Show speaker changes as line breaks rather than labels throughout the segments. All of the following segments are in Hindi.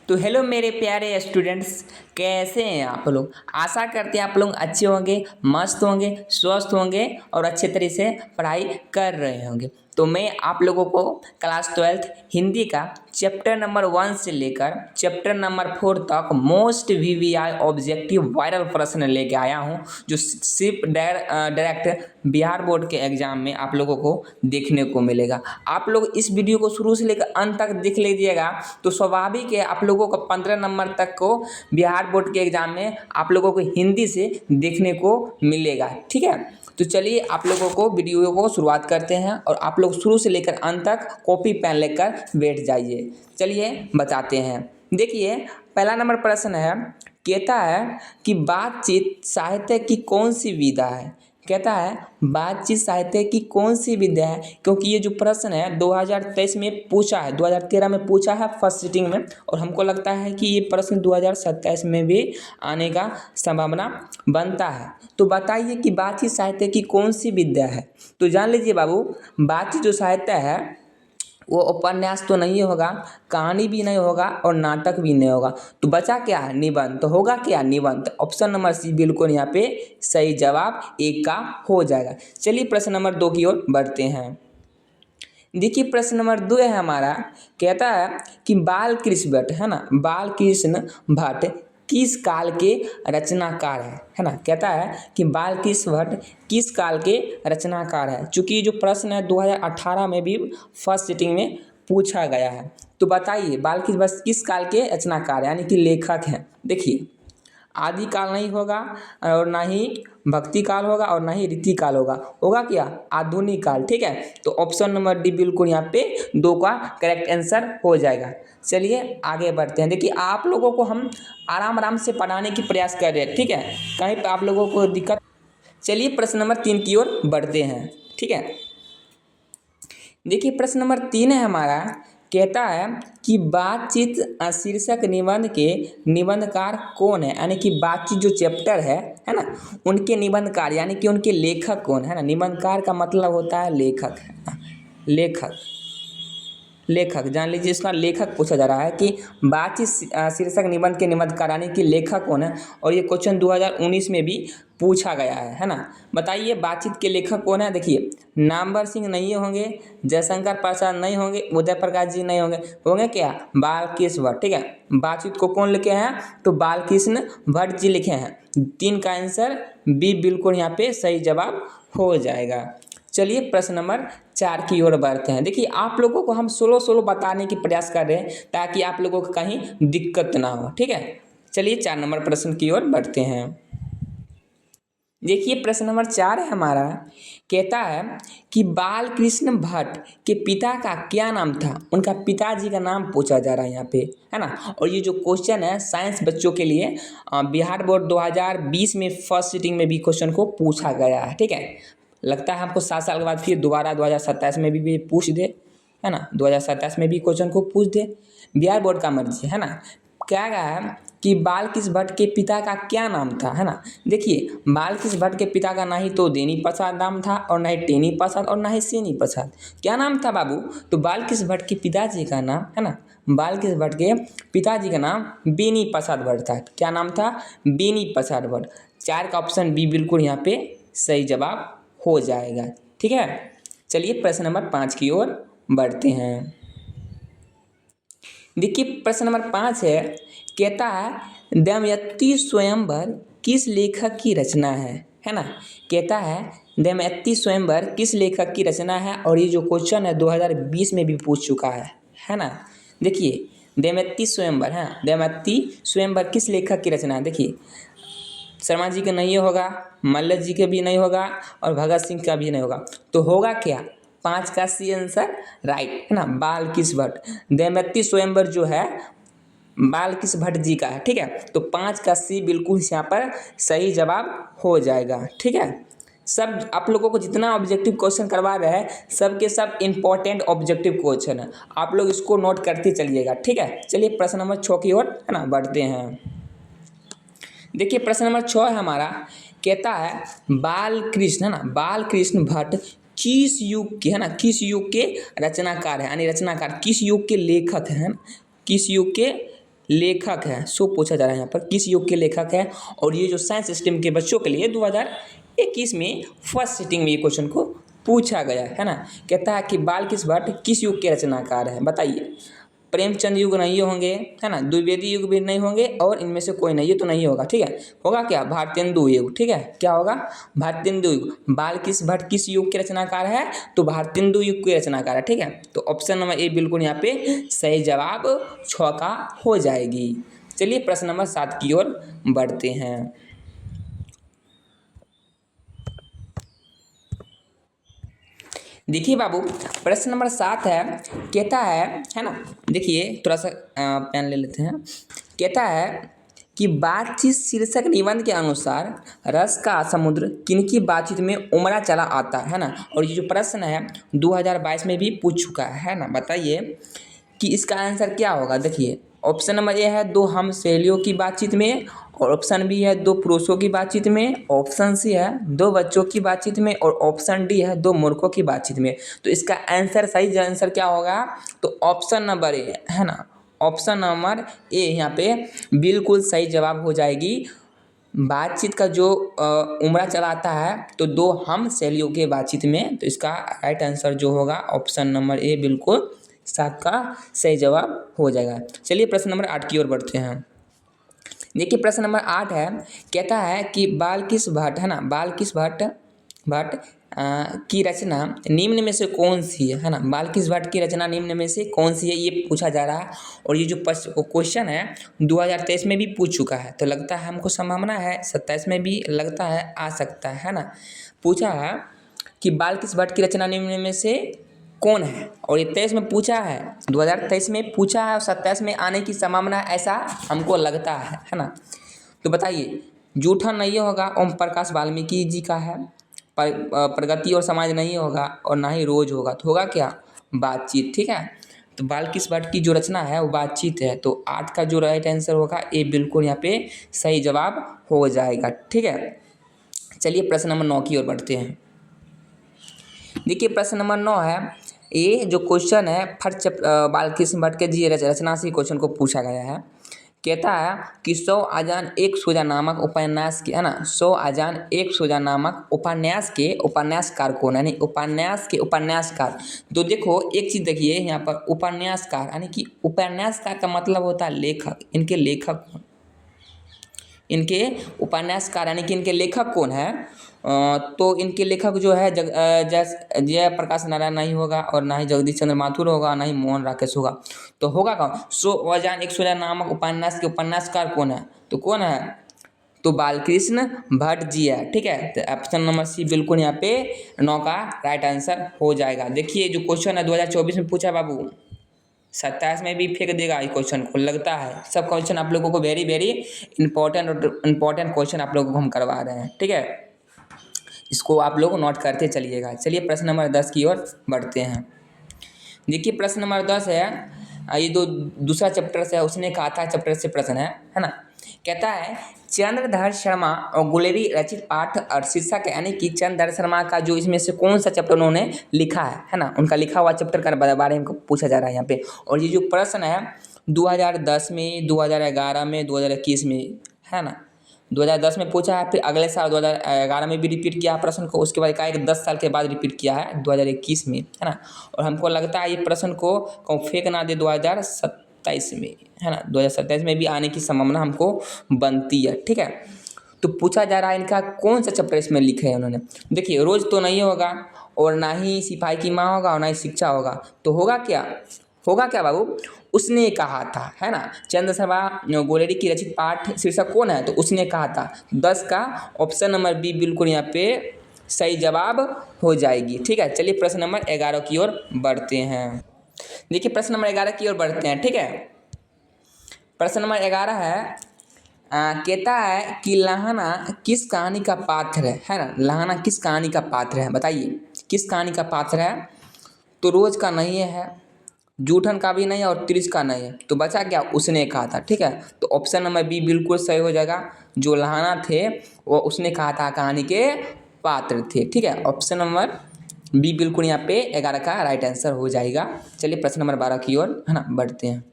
तो हेलो मेरे प्यारे स्टूडेंट्स, कैसे हैं आप लोग। आशा करते हैं आप लोग अच्छे होंगे, मस्त होंगे, स्वस्थ होंगे और अच्छे तरीके से पढ़ाई कर रहे होंगे। तो मैं आप लोगों को क्लास 12th हिंदी का चैप्टर नंबर 1 से लेकर चैप्टर नंबर 4 तक मोस्ट वीवीआई ऑब्जेक्टिव वायरल प्रश्न लेके आया हूं, जो सिर्फ डायरेक्ट बिहार बोर्ड के एग्जाम में आप लोगों को देखने को मिलेगा। आप लोग इस वीडियो को शुरू से लेकर अंत तक देख लीजिएगा तो स्वाभाविक है आप लोगों को 15 नंबर तक को बिहार बोर्ड के एग्जाम में आप लोगों को हिंदी से देखने को मिलेगा। ठीक है, तो चलिए आप लोगों को वीडियो को शुरुआत करते हैं और आप लोग शुरू से लेकर अंत तक कॉपी पेन लेकर बैठ जाइए। चलिए बताते हैं। देखिए पहला नंबर प्रश्न है, कहता है कि बातचीत साहित्य की कौन सी विधा है। कहता है बातचीत साहित्य की कौन सी विधा है, क्योंकि ये जो प्रश्न है 2023 में पूछा है, 2013 में पूछा है फर्स्ट सिटिंग में, और हमको लगता है कि ये प्रश्न 2027 में भी आने का संभावना बनता है। तो बताइए कि बातचीत साहित्य की कौन सी विधा है। तो जान लीजिए बाबू, बातचीत जो साहित्य है वो उपन्यास तो नहीं होगा, कहानी भी नहीं होगा और नाटक भी नहीं होगा। तो बचा क्या है, निबंध। तो होगा क्या, निबंध। ऑप्शन नंबर सी बिल्कुल यहाँ पे सही जवाब एक का हो जाएगा। चलिए प्रश्न नंबर 2 की ओर बढ़ते हैं। देखिए प्रश्न नंबर 2 है हमारा, कहता है कि बाल कृष्ण भट्ट है ना, बाल कृष्ण भट्ट किस काल के रचनाकार है ना। कहता है कि बाल कृष्ण भट्ट किस काल के रचनाकार है। चूंकि जो प्रश्न है 2018 में भी फर्स्ट सिटिंग में पूछा गया है। तो बताइए बाल कृष्ण भट्ट किस काल के रचनाकार यानी कि लेखक हैं। देखिए आदि काल नहीं होगा और ना ही भक्ति काल होगा और ना ही रीति काल होगा। होगा क्या, आधुनिक काल। ठीक है, तो ऑप्शन नंबर डी बिल्कुल यहाँ पे 2 का करेक्ट आंसर हो जाएगा। चलिए आगे बढ़ते हैं। देखिए आप लोगों को हम आराम आराम से पढ़ाने की प्रयास कर रहे हैं। ठीक है, कहीं पे आप लोगों को दिक्कत। चलिए प्रश्न नंबर 3 की ओर बढ़ते हैं। ठीक है, देखिए प्रश्न नंबर 3 है हमारा, कहता है कि बातचीत शीर्षक निबंध के निबंधकार कौन है। यानी कि बातचीत जो चैप्टर है ना, उनके निबंधकार यानी कि उनके लेखक कौन है ना। निबंधकार का मतलब होता है लेखक, है ना? लेखक जान लीजिए, इसका लेखक पूछा जा रहा है कि बातचीत शीर्षक निबंध के निबंधकार यानी कि लेखक कौन है। और ये क्वेश्चन 2019 में भी पूछा गया है ना। बताइए बातचीत के लेखक कौन है। देखिए नामवर सिंह नहीं होंगे, जयशंकर प्रसाद नहीं होंगे, उदय प्रकाश जी नहीं होंगे। होंगे क्या, बालकृष्ण भट्ट। ठीक है, बातचीत को कौन लिखे हैं, तो बालकृष्ण भट्ट जी लिखे हैं। 3 का आंसर बी बिल्कुल यहाँ पे सही जवाब हो जाएगा। चलिए प्रश्न नंबर 4 की ओर बढ़ते हैं। देखिए आप लोगों को हम सोलो बताने की प्रयास कर रहे हैं ताकि आप लोगों को कहीं दिक्कत ना हो। ठीक है, चलिए 4 नंबर प्रश्न की ओर बढ़ते हैं। देखिए प्रश्न नंबर 4 है हमारा, कहता है कि बालकृष्ण भट्ट के पिता का क्या नाम था। उनका पिताजी का नाम पूछा जा रहा है यहाँ पे, है ना। और ये जो क्वेश्चन है साइंस बच्चों के लिए बिहार बोर्ड 2020 में फर्स्ट सिटिंग में भी क्वेश्चन को पूछा गया है। ठीक है, लगता है हमको 7 साल के बाद फिर दोबारा 2027 में भी पूछ दे, है ना। 2027 में भी क्वेश्चन को पूछ दे, बिहार बोर्ड का मर्जी है ना। क्या कहा है कि बालकृष्ण भट्ट के पिता का क्या नाम था, है ना। देखिए बालकृष्ण भट्ट के पिता का ना ही तो देनी प्रसाद नाम था और ना ही टेनी प्रसाद और ना ही सेनी प्रसाद। क्या नाम था बाबू, तो बालकृष्ण भट्ट के पिताजी का नाम, है ना, बालकृष्ण भट्ट के पिताजी का नाम बेनी प्रसाद भट्ट था। क्या नाम था, बेनी प्रसाद भट्ट। 4 का ऑप्शन बी बिल्कुल यहाँ पे सही जवाब हो जाएगा। ठीक है, चलिए प्रश्न नंबर 5 की ओर बढ़ते हैं। देखिए प्रश्न नंबर 5 है, कहता है दमयंती स्वयंवर किस लेखक की रचना है ना। कहता है दमयंती स्वयंवर किस लेखक की रचना है। और ये जो क्वेश्चन है 2020 में भी पूछ चुका है ना। देखिए दमयंती स्वयंवर है, दमयंती स्वयंवर किस लेखक की रचना है। देखिए शर्मा जी का नहीं होगा, मल्ल जी के भी नहीं होगा और भगत सिंह का भी नहीं होगा। तो होगा क्या, 5 का सी आंसर राइट, है ना, बालकृष्ण भट्ट। दमयंती स्वयंवर जो है बालकृष्ण भट्ट जी का है। ठीक है, तो 5 का सी बिल्कुल यहाँ पर सही जवाब हो जाएगा। ठीक है, सब आप लोगों को जितना ऑब्जेक्टिव क्वेश्चन करवा रहे हैं सब के सब इम्पोर्टेंट ऑब्जेक्टिव क्वेश्चन है, आप लोग इसको नोट करते चलिएगा। ठीक है, चलिए प्रश्न नंबर 6 की ओर, है ना, बढ़ते हैं। देखिए प्रश्न नंबर 6 है हमारा, कहता है बालकृष्ण, है ना, बालकृष्ण भट्ट किस युग के, है ना, किस युग के रचनाकार है। यानी रचनाकार किस युग के लेखक हैं, किस युग के लेखक है, सो पूछा जा रहा है यहाँ पर किस युग के लेखक है। और ये जो साइंस सिस्टम के बच्चों के लिए 2021 में फर्स्ट सिटिंग में ये क्वेश्चन को पूछा गया है ना। कहता है कि बालकृष्ण भट्ट किस युग के रचनाकार हैं, बताइए। प्रेमचंद युग नहीं होंगे, है ना, द्विवेदी युग भी नहीं होंगे, और इनमें से कोई नहीं, ये तो नहीं होगा, ठीक है। होगा क्या, भारतेंदु युग, ठीक है। क्या होगा, भारतेंदु युग। बालकृष्ण भट्ट किस युग के रचनाकार है, तो भारतेंदु युग के रचनाकार है, ठीक है। तो ऑप्शन नंबर ए बिल्कुल यहाँ पे सही जवाब 6 का हो जाएगी। चलिए प्रश्न नंबर 7 की ओर बढ़ते हैं। देखिए बाबू, प्रश्न नंबर 7 है, कहता है ना। देखिए थोड़ा सा पेन ले लेते हैं। कहता है कि बातचीत शीर्षक निबंध के अनुसार रस का समुद्र किनकी बातचीत में उमड़ा चला आता है ना। और ये जो प्रश्न है 2022 में भी पूछ चुका है ना। बताइए कि इसका आंसर क्या होगा। देखिए ऑप्शन नंबर ए है दो हम सहेलियों की बातचीत में, और ऑप्शन बी है दो पुरुषों की बातचीत में, ऑप्शन सी है दो बच्चों की बातचीत में, और ऑप्शन डी है दो मूर्खों की बातचीत में। तो इसका आंसर, सही आंसर क्या होगा, तो ऑप्शन नंबर ए है ना। ऑप्शन नंबर ए यहाँ पे बिल्कुल सही जवाब हो जाएगी। बातचीत का जो उमड़ा चलाता है तो दो हम सहेलियों के बातचीत में। तो इसका राइट आंसर जो होगा ऑप्शन नंबर ए बिल्कुल 7 का सही जवाब हो जाएगा। चलिए प्रश्न नंबर 8 की ओर बढ़ते हैं। देखिए प्रश्न नंबर 8 है, कहता है कि बालकृष्ण भट्ट है ना, बालकृष्ण भट्ट की रचना निम्न में से कौन सी है ना। बालकृष्ण भट्ट की रचना निम्न में से कौन सी है, ये पूछा जा रहा है। और ये जो क्वेश्चन है 2023 में भी पूछ चुका है, तो लगता है हमको संभावना है 27 में भी लगता है आ सकता है ना। पूछा है कि बालकृष्ण भट्ट की रचना निम्न में से कौन है, और ये 23 में पूछा है, 2023 में पूछा है, और 27 में आने की संभावना है, ऐसा हमको लगता है ना। तो बताइए, जूठा नहीं होगा, ओम प्रकाश वाल्मीकि जी का है। प्रगति और समाज नहीं होगा, और ना ही रोज होगा, तो होगा क्या, बातचीत, ठीक है। तो बालकृष्ण भट्ट की जो रचना है वो बातचीत है। तो 8 का जो राइट आंसर होगा ये बिल्कुल यहाँ पे सही जवाब हो जाएगा, ठीक है। चलिए प्रश्न नंबर 9 की ओर बढ़ते हैं। देखिए प्रश्न नंबर 9 है, ये जो क्वेश्चन है फट बालकृष्ण भट्ट के जी रचना से क्वेश्चन को पूछा गया है। कहता है कि 100 आजान एक सोजा नामक उपन्यास के, है ना, 100 आजान एक सोजा नामक उपन्यास के उपन्यासकार कौन है, यानी उपन्यास के उपन्यासकार। तो देखो एक चीज़ देखिए यहाँ पर, उपन्यासकार यानी कि उपन्यासकार का मतलब होता है लेखक। इनके लेखक, इनके उपन्यासकार यानी कि इनके लेखक कौन है, तो इनके लेखक जो है जयप्रकाश नारायण नहीं होगा, और ना ही जगदीश चंद्र माथुर होगा, ना ही मोहन राकेश होगा। तो होगा कौन, 100 आजान एक सोजा नामक उपन्यास के उपन्यासकार कौन है, तो कौन है, तो बालकृष्ण भट्ट जी है, ठीक है। तो ऑप्शन नंबर सी बिल्कुल यहाँ पे 9 का राइट आंसर हो जाएगा। देखिए जो क्वेश्चन है 2024 में पूछा बाबू, 27 में भी फेंक देगा ये क्वेश्चन को, लगता है। सब क्वेश्चन आप लोगों को वेरी वेरी इंपॉर्टेंट क्वेश्चन आप लोगों को हम करवा रहे हैं, ठीक है। इसको आप लोग नोट करते चलिएगा। चलिए प्रश्न नंबर 10 की ओर बढ़ते हैं। देखिए प्रश्न नंबर 10 है, ये दूसरा चैप्टर से है, उसने कहा था चैप्टर से प्रश्न है ना। कहता है चंद्रधर शर्मा और गुलेरी रचित पाठ और शीर्षक, यानी कि चंद्रधर शर्मा का जो इसमें से कौन सा चैप्टर उन्होंने लिखा है ना, उनका लिखा हुआ चैप्टर के बारे में पूछा जा रहा है यहाँ पे। और ये जो प्रश्न है 2010 में, 2011 में, 2021 में, है ना। 2010 में पूछा है, फिर अगले साल 2011 में भी रिपीट किया प्रश्न को, उसके बाद एक 10 साल के बाद रिपीट किया है 2021 में, है ना। और हमको लगता है ये प्रश्न को फेंक ना दे 2027 में, है ना। 2027 में भी आने की संभावना हमको बनती है, ठीक है। तो पूछा जा रहा है इनका कौन सा चैप्टर इसमें लिखे है उन्होंने। देखिए रोज तो नहीं होगा, और ना ही सिपाही की माँ होगा, और ना ही शिक्षा होगा। तो होगा क्या, होगा क्या बाबू, उसने कहा था, है ना। चंद्रशर्मा गुलेरी की रचित पाठ शीर्षक कौन है, तो उसने कहा था। 10 का ऑप्शन नंबर बी बिल्कुल यहाँ पे सही जवाब हो जाएगी, ठीक है। चलिए प्रश्न नंबर 11 की ओर बढ़ते हैं। देखिए प्रश्न नंबर 11 की ओर बढ़ते हैं, ठीक है। प्रश्न नंबर 11 है, कहता है कि लहाना किस कहानी का पात्र है ना। लहाना किस कहानी का पात्र है, बताइए किस कहानी का पात्र है। तो रोज का नहीं है, जूठन का भी नहीं है, और त्रिश का नहीं है। तो बचा क्या, उसने कहा था, ठीक है। तो ऑप्शन नंबर बी बिल्कुल सही हो जाएगा। जो लहाना थे वो उसने कहा था कहानी के पात्र थे, ठीक है। ऑप्शन नंबर बी बिल्कुल यहाँ पे 11 का राइट आंसर हो जाएगा। चलिए प्रश्न नंबर 12 की ओर, है ना, बढ़ते हैं।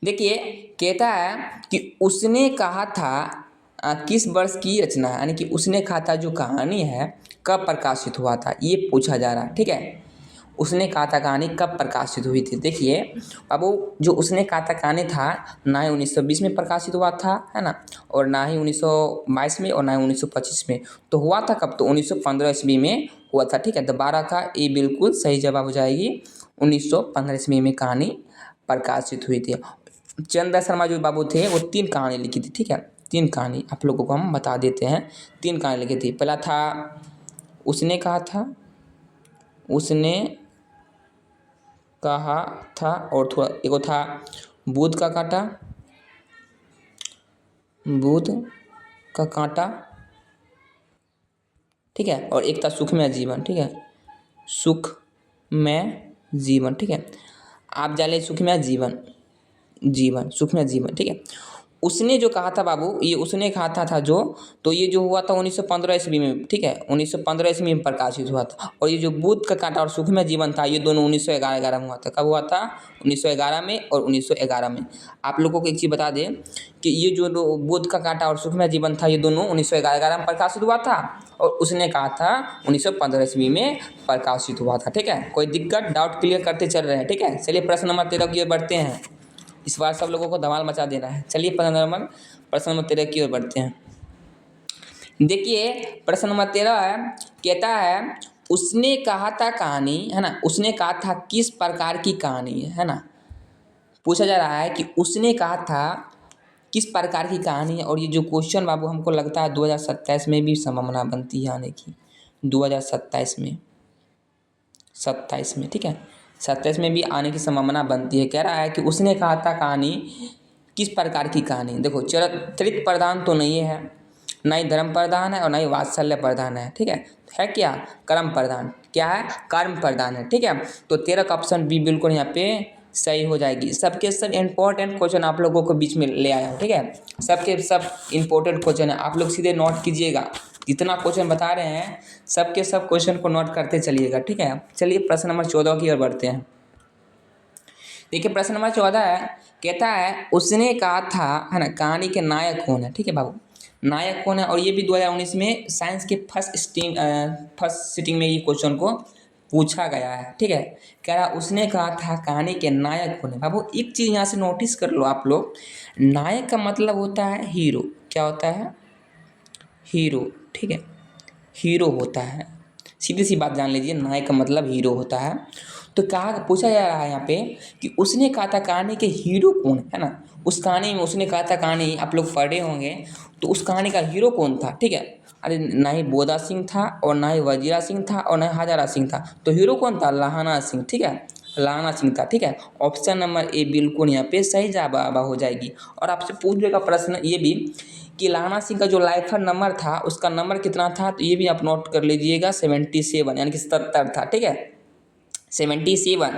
देखिए, कहता है कि उसने कहा था किस वर्ष की रचना है, यानी कि उसने कहा था जो कहानी है कब प्रकाशित हुआ था, ये पूछा जा रहा है। ठीक है, उसने कहा था कहानी कब प्रकाशित हुई थी। देखिए अब वो जो उसने कहा था कहानी था, ना ही 1920 में प्रकाशित हुआ था, है ना, और ना ही 1922 में, और ना ही 1925 में। तो हुआ था कब, तो 1915 ईस्वी में हुआ था। ठीक है, तो 12 का ए बिल्कुल सही जवाब हो जाएगी। 1915 ईस्वी में कहानी प्रकाशित हुई थी। चंद्र शर्मा जो बाबू थे वो 3 कहानी लिखी थी। ठीक है, 3 कहानी आप लोगों को हम बता देते हैं। 3 कहानी लिखी थी। पहला था उसने कहा था, उसने कहा था, और थोड़ा एगो था बुध का कांटा, बुध का कांटा। ठीक है, और एक था सुखमय जीवन। ठीक है, सुखमय जीवन। ठीक है, आप जाने सुखमय जीवन, जीवन सुखमय जीवन। ठीक है, उसने जो कहा था बाबू, ये उसने कहा था जो, तो ये जो हुआ था 1915 ईस्वी में। ठीक है, 1915 ईस्वी में प्रकाशित हुआ था। और ये जो बुध का कांटा और सुखमय जीवन था, ये दोनों 1911 में हुआ था। कब हुआ था, 1911 में और 1911 में। आप लोगों को एक चीज़ बता दें कि ये जो बुध का कांटा और सुखमय जीवन था, ये दोनों 1911 में प्रकाशित हुआ था, और उसने कहा था 1915 ईस्वी में प्रकाशित हुआ था। ठीक है, कोई दिक्कत, डाउट क्लियर करते चल रहे हैं। ठीक है, चलिए प्रश्न नंबर 13 की ओर बढ़ते हैं। इस बार सब लोगों को धमाल मचा देना है। चलिए प्रश्न नंबर 13 की ओर बढ़ते हैं। देखिए प्रश्न नंबर 13 है, कहता है उसने कहा था कहानी, है ना, उसने कहा था किस प्रकार की कहानी है ना। पूछा जा रहा है कि उसने कहा था किस प्रकार की कहानी है। और ये जो क्वेश्चन बाबू हमको लगता है 2027 में भी संभावना बनती है आने की, 2027 में, 27 में। ठीक है, 27 में भी आने की संभावना बनती है। कह रहा है कि उसने कहा था कहानी किस प्रकार की कहानी। देखो चरित्र प्रधान तो नहीं है, ना ही धर्म प्रधान है, और ना ही वात्सल्य प्रधान है। ठीक है क्या, कर्म प्रधान। क्या है, कर्म प्रधान है। ठीक है, तो 13 का ऑप्शन बी बिल्कुल यहाँ पे सही हो जाएगी। सबके सब इंपॉर्टेंट क्वेश्चन आप लोगों को बीच में ले आया हूँ। ठीक है, सबके सब इंपॉर्टेंट क्वेश्चन है, आप लोग सीधे नोट कीजिएगा। जितना क्वेश्चन बता रहे हैं सबके सब क्वेश्चन को नोट करते चलिएगा। ठीक है, चलिए प्रश्न नंबर 14 की ओर बढ़ते हैं। देखिए प्रश्न नंबर 14 है, कहता है उसने कहा था, है ना, कहानी के नायक कौन है। ठीक है बाबू, नायक कौन है, और ये भी 2019 में साइंस के फर्स्ट सिटिंग में ये क्वेश्चन को पूछा गया है। ठीक है, कह रहा उसने कहा था कहानी के नायक कौन है। बाबू एक चीज़ यहाँ से नोटिस कर लो आप लोग, नायक का मतलब होता है हीरो। क्या होता है, हीरो। ठीक है, हीरो होता है, सीधी सी बात जान लीजिए, नायक का मतलब हीरो होता है। तो कहा पूछा जा रहा है यहाँ पे कि उसने कहा था कहानी के हीरो कौन है ना। उस कहानी में उसने कहा था, कहानी आप लोग पढ़े होंगे, तो उस कहानी का हीरो कौन था। ठीक है, अरे ना ही बोधा सिंह था, और ना ही वजीरा सिंह था, और ना ही हजारा सिंह था। तो हीरो कौन था, लाहना सिंह। ठीक है, लाहना सिंह था। ठीक है, ऑप्शन नंबर ए बिल्कुल यहाँ पे सही जवाब हो जाएगी। और आपसे पूछेगा प्रश्न ये भी कि लाहना सिंह का जो लाइफर नंबर था, उसका नंबर कितना था, तो ये भी आप नोट कर लीजिएगा, 77, यानी कि 77 था। ठीक है, 77,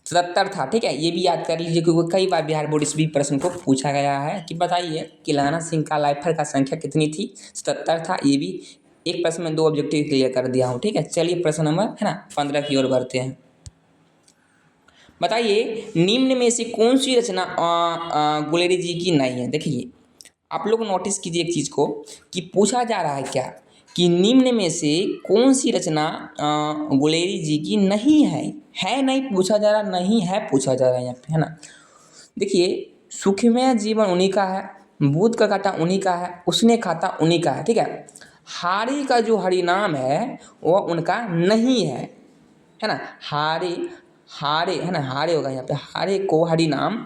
77 था। ठीक है, ये भी याद कर लीजिए क्योंकि कई बार बिहार बोर्ड इस भी प्रश्न को पूछा गया है कि बताइए कि लाहना सिंह का लाइफर का संख्या कितनी थी, 77 था। ये भी एक प्रश्न में 2 ऑब्जेक्टिव क्लियर कर दिया हूँ। ठीक है, चलिए प्रश्न नंबर, है ना, 15 की ओर बढ़ते हैं। बताइए निम्न में से कौन सी रचना गुलेरी जी की नहीं है। देखिए आप लोग नोटिस कीजिए एक चीज़ को कि पूछा जा रहा है क्या, कि निम्न में से कौन सी रचना गुलेरी जी की नहीं है नहीं पूछा जा रहा, नहीं है पूछा जा रहा है यहाँ पे, है ना। देखिए सुखमय जीवन उन्हीं का है, बुध का कांटा उन्हीं का है, उसने खाता उन्हीं का है। ठीक है, हारी का जो हरिनाम है वो उनका नहीं है ना। हारे, हारे है ना, हारे होगा यहाँ पे, हारे को हरिनाम,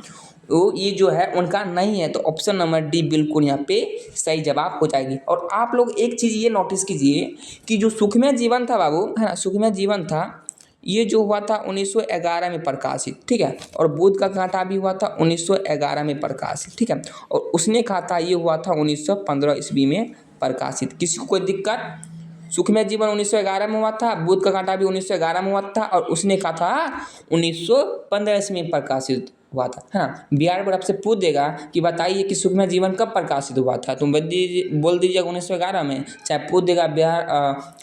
वो ये जो है उनका नहीं है। तो ऑप्शन नंबर डी बिल्कुल यहाँ पे सही जवाब हो जाएगी। और आप लोग एक चीज़ ये नोटिस कीजिए कि जो सुखमय जीवन था बाबू, है ना, सुखमय जीवन था, ये जो हुआ था 1911 में प्रकाशित। ठीक है, और बुध का कांटा भी हुआ था 1911 में प्रकाशित। ठीक है, और उसने कहा था ये हुआ था 1915 ईस्वी में प्रकाशित। किसी को कोई दिक्कत, सुखमय जीवन 1911 में हुआ था, बुध का कांटा भी 1911 में हुआ था, और उसने कहा था 1915 ईस्वी में प्रकाशित। हुआ था, है ना। बिहार बोर्ड आपसे पूछ देगा कि बताइए कि सूक्ष्म जीवन कब प्रकाशित हुआ था, तुम बोल दीजिएगा 1911 में। चाहे पूछ देगा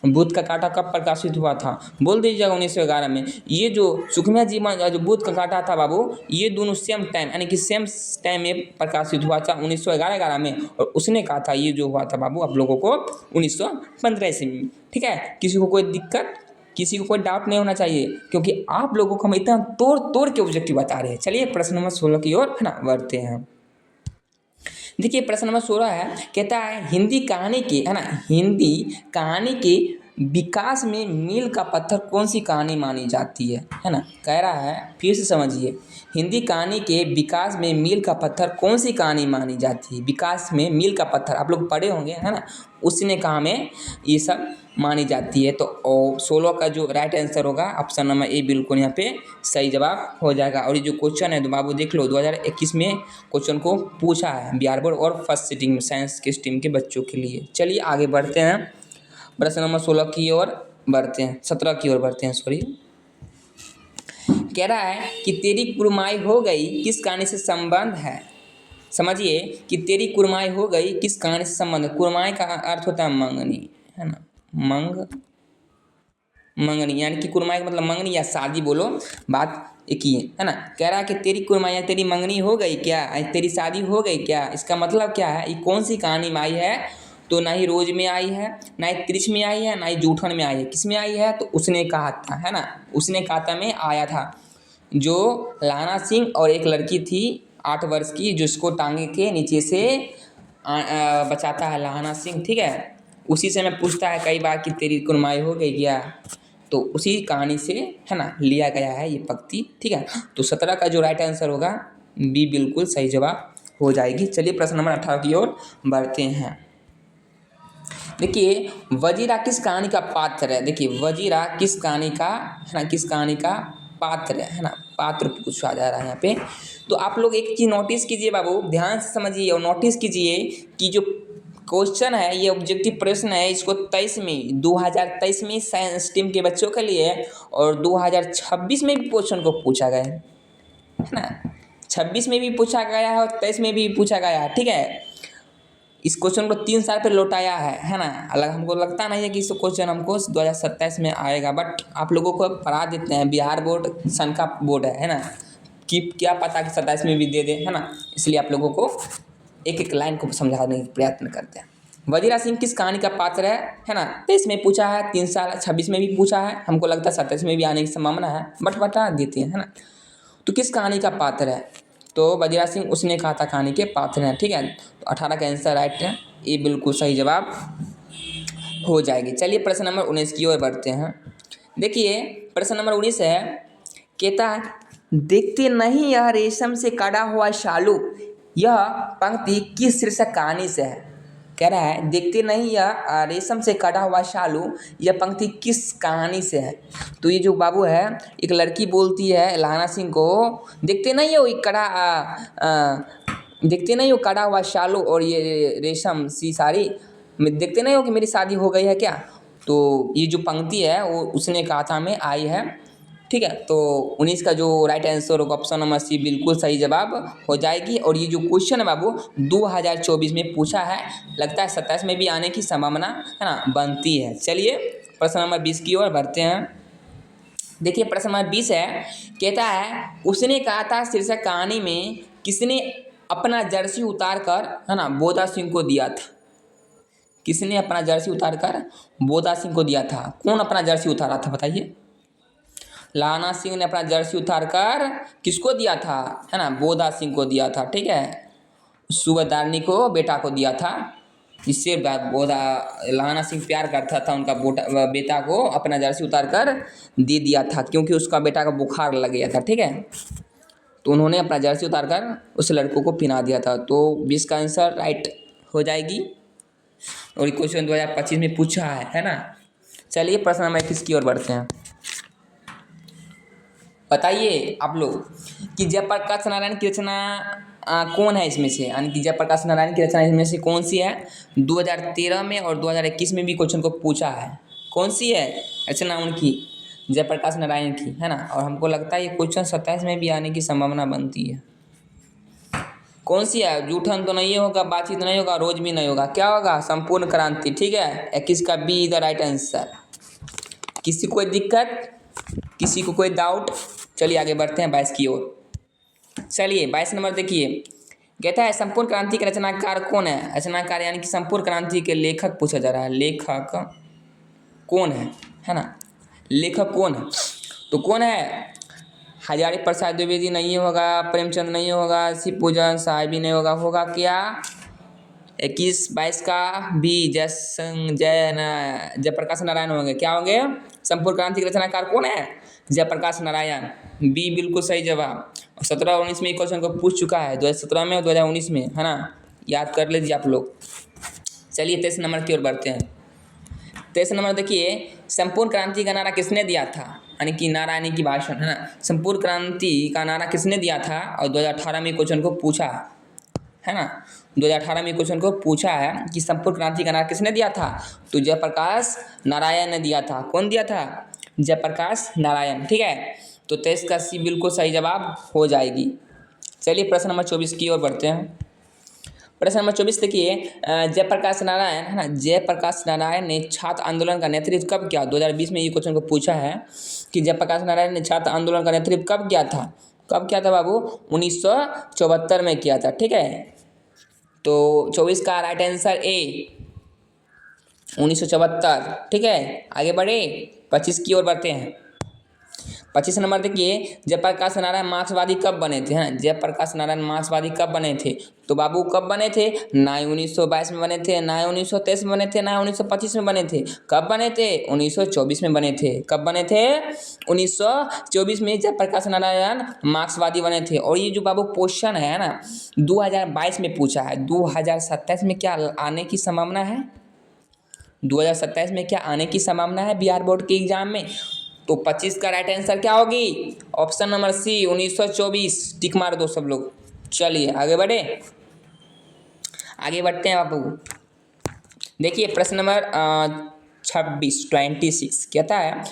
बुध का कांटा कब प्रकाशित हुआ था, बोल दीजिएगा 1911 में। ये जो सूक्ष्म जीवन जो बुध का कांटा था बाबू, ये दोनों सेम टाइम यानी कि सेम टाइम में प्रकाशित हुआ था 1911 में, और उसने कहा था ये जो हुआ था बाबू आप लोगों को 1915 ईस्वी में। ठीक है, किसी को कोई दिक्कत, किसी को कोई डाउट नहीं होना चाहिए, क्योंकि आप लोगों को हम इतना तोड़ तोड़ के ऑब्जेक्टिव बता रहे हैं। चलिए प्रश्न नंबर 16 की ओर, है ना, बढ़ते हैं। देखिए प्रश्न नंबर 16 है, कहता है हिंदी कहानी के, है ना, हिंदी कहानी के विकास में मील का पत्थर कौन सी कहानी मानी जाती है ना। कह रहा है, फिर से समझिए, हिंदी कहानी के विकास में मील का पत्थर कौन सी कहानी मानी जाती है। विकास में मील का पत्थर आप लोग पढ़े होंगे, है ना, उसने कहा में ये सब मानी जाती है। तो 16 का जो राइट आंसर होगा ऑप्शन नंबर ए बिल्कुल यहाँ पे सही जवाब हो जाएगा। और ये जो क्वेश्चन है तो बाबू देख लो, 2021 में क्वेश्चन को पूछा है बिहार बोर्ड और फर्स्ट सिटिंग में साइंस के स्ट्रीम के बच्चों के लिए। चलिए आगे बढ़ते हैं, प्रश्न नंबर 16 की ओर बढ़ते हैं, 17 की ओर बढ़ते हैं, सॉरी। कह रहा है कि तेरी कुरमाई हो गई किस कहानी से संबंध है। समझिए कि तेरी कुरमाई हो गई किस कहानी से संबंध है। कुरमाई का अर्थ होता है मंगनी, है ना, मंगनी यानी कि कुरमाई का मतलब मंगनी या शादी, बोलो बात एक ही है ना। कह रहा है कि तेरी कुरमाई या तेरी मंगनी हो गई क्या, तेरी शादी हो गई क्या, इसका मतलब क्या है, ये कौन सी कहानी में आई है। तो ना ही रोज में आई है, ना ही त्रिश में आई है, ना ही जूठन में आई है, किस में आई है, तो उसने कहा था, है ना, उसने कहा था में आया था। जो लाना सिंह और एक लड़की थी 8 वर्ष की, जिसको टांगे के नीचे से बचाता है लाना सिंह, ठीक है। उसी से मैं पूछता है कई बार कि तेरी कुरमाई हो गई क्या, तो उसी कहानी से, है ना, लिया गया है ये पंक्ति, ठीक है। तो 17 का जो राइट आंसर होगा बी बिल्कुल सही जवाब हो जाएगी। चलिए प्रश्न नंबर 18 की ओर बढ़ते हैं। देखिए वजीरा किस कहानी का पात्र है। देखिए वजीरा किस कहानी का, है ना, किस कहानी का पात्र है ना, पात्र पूछा जा रहा है यहाँ पे। तो आप लोग एक चीज़ नोटिस कीजिए बाबू, ध्यान से समझिए और नोटिस कीजिए कि जो क्वेश्चन है ये ऑब्जेक्टिव प्रश्न है, इसको 2023 में साइंस स्ट्रीम के बच्चों के लिए और 2026 में भी क्वेश्चन को पूछा गया है ना। 26 में भी पूछा गया है और 23 में भी पूछा गया है, ठीक है। इस क्वेश्चन को 3 साल पे लौटाया है ना। अलग हमको लगता नहीं है कि इस क्वेश्चन हमको 2027 में आएगा, बट आप लोगों को पढ़ा देते हैं, बिहार बोर्ड सन का बोर्ड है ना, कि क्या पता कि 27 में भी दे दे, है ना। इसलिए आप लोगों को एक एक लाइन को समझाने का प्रयत्न करते हैं। वजीरा सिंह किस कहानी का पात्र है ना। 23 में पूछा है, 3 साल, 26 में भी पूछा है, हमको लगता है 27 में भी आने की संभावना है, बट बता देते हैं, है ना। तो किस कहानी का पात्र है, तो वजीरा सिंह उसने कहा था कहानी के पात्र हैं, ठीक है। तो 18 का आंसर राइट है, ये बिल्कुल सही जवाब हो जाएगी। चलिए प्रश्न नंबर 19 की ओर बढ़ते हैं। देखिए प्रश्न नंबर 19 है, कहता है देखते नहीं यह रेशम से कड़ा हुआ शालू, यह पंक्ति किस शीर्षक कहानी से है। कह रहा है देखते नहीं यह रेशम से कड़ा हुआ शालू, यह पंक्ति किस कहानी से है। तो ये जो बाबू है, एक लड़की बोलती है लाना सिंह को, देखते नहीं हो देखते नहीं हो कड़ा हुआ शालू और ये रेशम सी साड़ी, देखते नहीं हो कि मेरी शादी हो गई है क्या। तो ये जो पंक्ति है वो उसने कहा था में आई है, ठीक है। तो 19 का जो राइट आंसर होगा ऑप्शन नंबर सी बिल्कुल सही जवाब हो जाएगी। और ये जो क्वेश्चन है बाबू 2024 में पूछा है, लगता है 27 में भी आने की संभावना, है ना, बनती है। चलिए प्रश्न नंबर 20 की ओर बढ़ते हैं। देखिए प्रश्न नंबर 20 है, कहता है उसने कहा था शीर्षक कहानी में किसने अपना जर्सी उतार कर, है ना, बोधा सिंह को दिया था। किसने अपना जर्सी उतार कर बोधा सिंह को दिया था। कौन अपना जर्सी उतारा था बताइए। लाना सिंह ने अपना जर्सी उतार कर किसको दिया था, है ना, बोधा सिंह को दिया था, ठीक है। सूबेदारनी को, बेटा को दिया था, जिससे बोधा लाना सिंह प्यार करता था उनका बेटा को अपना जर्सी उतार कर दे दिया था, क्योंकि उसका बेटा का बुखार लग गया था, ठीक है। तो उन्होंने अपना जर्सी उतार कर उस लड़कों को पिला दिया था। तो 20 का आंसर राइट हो जाएगी। और ये क्वेश्चन 2025 में पूछा है ना। चलिए प्रश्न नंबर 21 की ओर बढ़ते हैं। बताइए आप लोग कि जयप्रकाश नारायण की रचना कौन है इसमें से, यानी कि जयप्रकाश नारायण की रचना इसमें से कौन सी है। 2013 में और 2021 में भी क्वेश्चन को पूछा है, कौन सी है रचना उनकी। जयप्रकाश नारायण की, है ना। और हमको लगता है ये क्वेश्चन 27 में भी आने की संभावना बनती है। कौन सी है? जूठन तो नहीं होगा, बातचीत नहीं होगा, रोज भी नहीं होगा, क्या होगा? संपूर्ण क्रांति, ठीक है। 21 का बी द राइट आंसर। किसी को कोई दिक्कत, किसी को कोई डाउट? चलिए आगे बढ़ते हैं 22 की ओर। चलिए 22 नंबर देखिए, कहता है संपूर्ण क्रांति के रचनाकार कौन है? रचनाकार यानी कि संपूर्ण क्रांति के लेखक पूछा जा रहा है। लेखक कौन है ना। लेखक कौन है? तो कौन है? हजारी प्रसाद द्विवेदी नहीं होगा, प्रेमचंद नहीं होगा, शिव पूजन साहब भी नहीं होगा। होगा क्या? 21-22 का बी जयप्रकाश नारायण होंगे। क्या होंगे? संपूर्ण क्रांति के रचनाकार कौन है? जयप्रकाश नारायण, बी बिल्कुल सही जवाब। 17-19 में क्वेश्चन को पूछ चुका है, 2017 में और 2019 में, है ना। याद कर लीजिए आप लोग। चलिए 23 नंबर की ओर बढ़ते हैं। 23 नंबर देखिए, संपूर्ण क्रांति का नारा किसने दिया था? यानी कि नारा यानी कि भाषण, है ना। संपूर्ण क्रांति का नारा किसने दिया था? और 2018 में क्वेश्चन को पूछा है ना। 2018 में क्वेश्चन को पूछा है कि संपूर्ण क्रांति का नारा किसने दिया था? तो जयप्रकाश नारायण ने दिया था। कौन दिया था? जयप्रकाश नारायण, ठीक है। तो 23 का सी बिल्कुल सही जवाब हो जाएगी। चलिए प्रश्न नंबर 24 की ओर बढ़ते हैं। प्रश्न नंबर 24 देखिए, जयप्रकाश नारायण, है ना। जयप्रकाश नारायण ने छात्र आंदोलन का नेतृत्व कब किया? 2020 में ये क्वेश्चन को पूछा है कि जयप्रकाश नारायण ने छात्र आंदोलन का नेतृत्व कब किया था? कब किया था बाबू? 1974 में किया था, ठीक है। तो 24 का राइट आंसर ए, 1974, ठीक है। आगे बढ़े 25 की ओर बढ़ते हैं। 25 नंबर देखिए, जयप्रकाश नारायण मार्क्सवादी कब बने थे? हैं, जयप्रकाश नारायण मार्क्सवादी कब बने थे? तो बाबू कब बने थे? ना 1922 में बने थे, ना 1923 में बने थे, ना 1925 में बने थे। कब बने थे? 1924 में बने थे। कब बने थे? 1924 में जयप्रकाश नारायण मार्क्सवादी बने थे। और ये जो बाबू क्वेश्चन है ना, 2022 में पूछा है। 2027 में क्या आने की संभावना है? 2027 में क्या आने की संभावना है बिहार बोर्ड के एग्जाम में? तो 25 का राइट आंसर क्या होगी? Option number C, 1924। टिक मार दो सब लोग। चलिए आगे बढ़े, आगे बढ़ते हैं बाबू। देखिए प्रश्न नंबर 26 कहता है,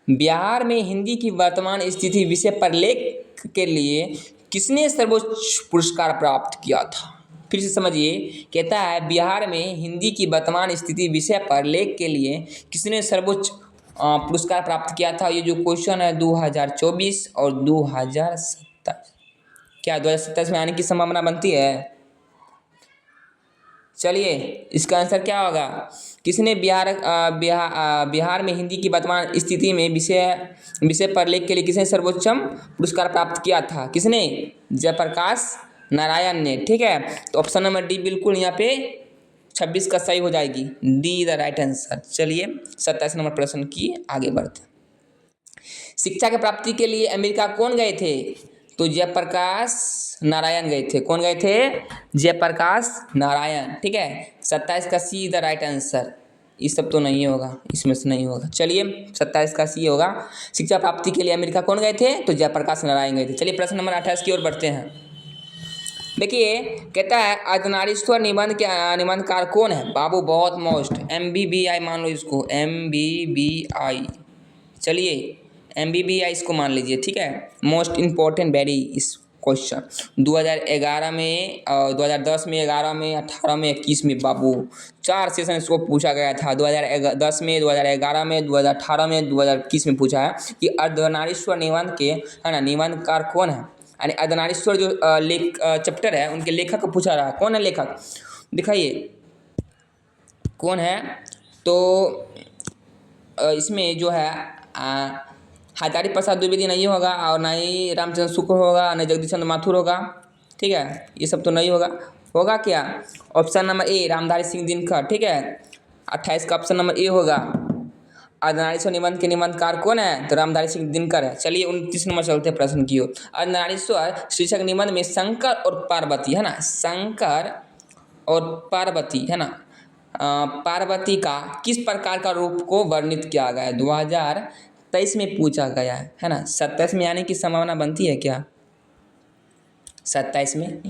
बिहार में हिंदी की वर्तमान स्थिति विषय पर लेख के लिए किसने सर्वोच्च पुरस्कार प्राप्त किया था? फिर से समझिए, कहता है बिहार में हिंदी की वर्तमान स्थिति विषय पर लेख के लिए किसने सर्वोच्च पुरस्कार प्राप्त किया था? ये जो क्वेश्चन है 2024 और 2027, क्या 2027 में आने की संभावना बनती है? चलिए इसका आंसर क्या होगा? किसने बिहार में हिंदी की वर्तमान स्थिति में विषय पर लेख के लिए किसने सर्वोच्चम पुरस्कार प्राप्त किया था? किसने? जयप्रकाश नारायण ने, ठीक है। तो ऑप्शन नंबर डी बिल्कुल यहाँ पे 26 का सही हो जाएगी, डी द राइट आंसर। चलिए 27 नंबर प्रश्न की आगे बढ़ते हैं। शिक्षा की प्राप्ति के लिए अमेरिका कौन गए थे? तो जयप्रकाश नारायण गए थे। कौन गए थे? जयप्रकाश नारायण, ठीक है। 27 का सी द राइट आंसर। ये सब तो नहीं होगा, इसमें से नहीं होगा। चलिए 27 का सी होगा। शिक्षा प्राप्ति के लिए अमेरिका कौन गए थे? तो जयप्रकाश नारायण गए थे। चलिए प्रश्न नंबर 28 की ओर बढ़ते हैं। देखिए कहता है अर्धनारीश्वर निबंध के निबंधकार कौन है? बाबू बहुत मोस्ट, MBBI मान लो इसको, MBBI। चलिए MBBI इसको मान लीजिए, ठीक है। मोस्ट इम्पोर्टेंट वेरी इस क्वेश्चन 2011 में, 2010 में, 11 में, 18 में, 21 में बाबू 4 सेशन इसको पूछा गया था। 2010 में, 2011 में, 2018 में, 2021 में पूछा है कि अर्धनारीश्वर निबंध के, है ना, निबंधकार कौन है। यानी अर्धनारीश्वर जो चैप्टर है उनके लेखक को पूछा रहा है। कौन है लेखक? दिखाइए कौन है। तो इसमें जो है हजारी प्रसाद द्विवेदी नहीं होगा, और ना ही रामचंद्र शुक्ल होगा, ना जगदीश चंद्र माथुर होगा, ठीक है। ये सब तो नहीं होगा। होगा क्या? Option number A Ramdhari Singh Dinkar, ठीक है। 28 का ऑप्शन नंबर ए होगा। अर्धनारीश्वर निबंध के निबंधकार कौन है? तो रामधारी सिंह दिनकर है। चलिए 29 नंबर चलते प्रश्न की ओर। अर्धनारीश्वर शीर्षक निबंध में शंकर और पार्वती, है ना, शंकर और पार्वती, है ना, पार्वती का किस प्रकार का रूप को वर्णित किया गया है? 2023 में पूछा गया है ना। 27 में आने की संभावना बनती है क्या? 27 में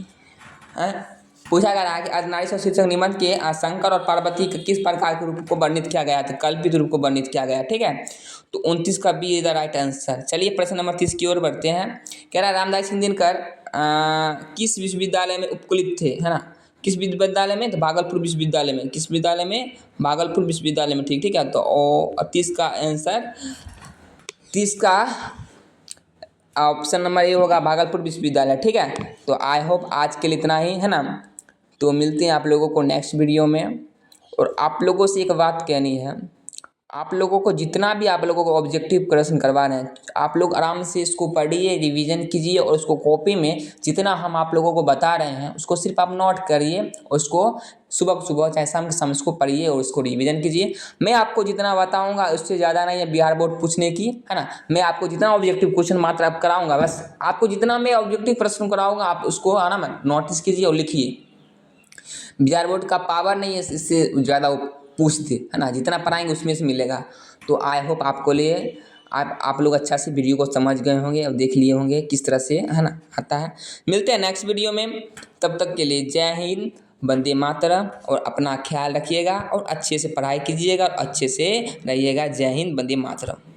पूछा गया है कि अर्धनारीश्वर शीर्षक निबंध के शंकर और पार्वती के किस प्रकार के रूप को वर्णित किया गया था? कल्पित रूप को वर्णित किया गया, ठीक है। तो 29 का B is the right answer. चलिए प्रश्न नंबर 30 की ओर बढ़ते हैं। कह रहा है रामदास दिनकर किस विश्वविद्यालय में उपकुलित थे, है ना। किस विश्वविद्यालय में? तो भागलपुर विश्वविद्यालय में। किस विद्यालय में? भागलपुर विश्वविद्यालय में। ठीक है, तो 30 का आंसर, 30 का ऑप्शन नंबर ए होगा, भागलपुर विश्वविद्यालय। ठीक है, तो आई होप आज के लिए इतना ही, है ना। तो मिलते हैं आप लोगों को नेक्स्ट वीडियो में। और आप लोगों से एक बात कहनी है, आप लोगों को जितना भी आप लोगों को ऑब्जेक्टिव क्वेश्चन करवा रहे हैं, आप लोग आराम से इसको पढ़िए, रिवीजन कीजिए और उसको कॉपी में जितना हम आप लोगों को बता रहे हैं उसको सिर्फ आप नोट करिए और उसको सुबह सुबह चाहे शाम के शाम इसको पढ़िए और उसको रिवीजन कीजिए। मैं आपको जितना बताऊंगा उससे ज़्यादा नहीं है बिहार बोर्ड पूछने की, है ना। मैं आपको जितना ऑब्जेक्टिव क्वेश्चन मात्र आप कराऊंगा, बस आपको जितना मैं ऑब्जेक्टिव प्रश्न कराऊंगा आप उसको आना मैं नोटिस कीजिए और लिखिए। बिहार बोर्ड का पावर नहीं है इससे ज़्यादा वो पूछते, है ना। जितना पढ़ाएंगे उसमें से मिलेगा। तो आई होप आपको लिए आप लोग अच्छा से वीडियो को समझ गए होंगे और देख लिए होंगे किस तरह से, है ना, आता है। मिलते हैं नेक्स्ट वीडियो में, तब तक के लिए जय हिंद, वंदे मातरम। और अपना ख्याल रखिएगा और अच्छे से पढ़ाई कीजिएगा और अच्छे से रहिएगा। जय हिंद, वंदे मातरम।